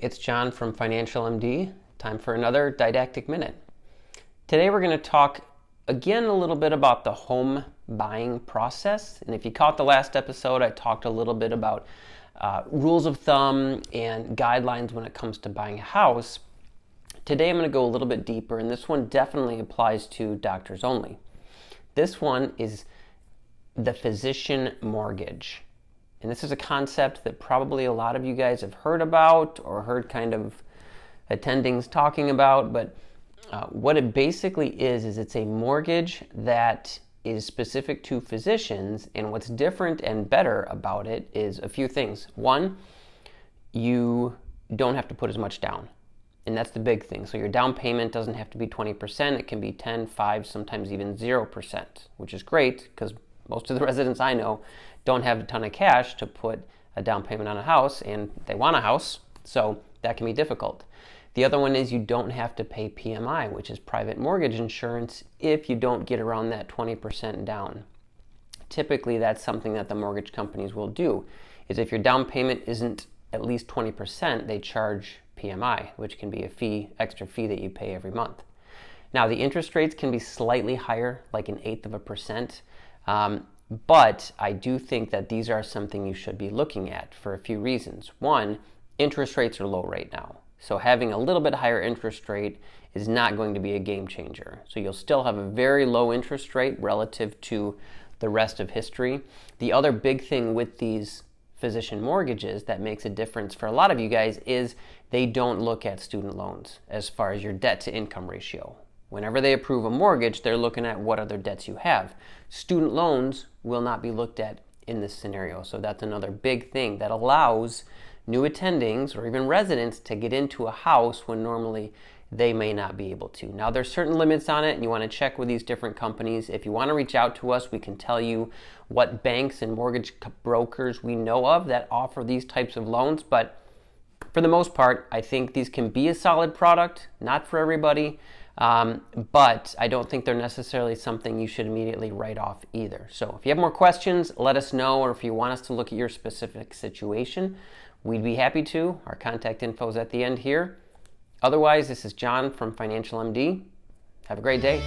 it's John from Financial MD. Time for another Didactic Minute. Today we're going to talk again a little bit about the home buying process. And if you caught the last episode, I talked a little bit about rules of thumb and guidelines when it comes to buying a house. Today I'm going to go a little bit deeper, and this one definitely applies to doctors only. This one is the physician mortgage. And this is a concept that probably a lot of you guys have heard about or heard kind of attendings talking about, but what it basically is it's a mortgage that is specific to physicians, and what's different and better about it is a few things. One, you don't have to put as much down, and that's the big thing. So your down payment doesn't have to be 20%, it can be 10, 5, sometimes even 0%, which is great because most of the residents I know don't have a ton of cash to put a down payment on a house, and they want a house, so that can be difficult. The other one is you don't have to pay PMI, which is private mortgage insurance, if you don't get around that 20% down. Typically, that's something that the mortgage companies will do, is if your down payment isn't at least 20%, they charge PMI, which can be a extra fee that you pay every month. Now, the interest rates can be slightly higher, like 1/8%. But I do think that these are something you should be looking at for a few reasons. One, interest rates are low right now. So having a little bit higher interest rate is not going to be a game changer. So you'll still have a very low interest rate relative to the rest of history. The other big thing with these physician mortgages that makes a difference for a lot of you guys is they don't look at student loans as far as your debt to income ratio. Whenever they approve a mortgage, they're looking at what other debts you have. Student loans will not be looked at in this scenario. So that's another big thing that allows new attendings or even residents to get into a house when normally they may not be able to. Now, there's certain limits on it, and you want to check with these different companies. If you want to reach out to us, we can tell you what banks and mortgage brokers we know of that offer these types of loans. But for the most part, I think these can be a solid product, not for everybody. But I don't think they're necessarily something you should immediately write off either. So if you have more questions, let us know, or if you want us to look at your specific situation, we'd be happy to. Our contact info is at the end here. Otherwise, this is John from Financial MD. Have a great day.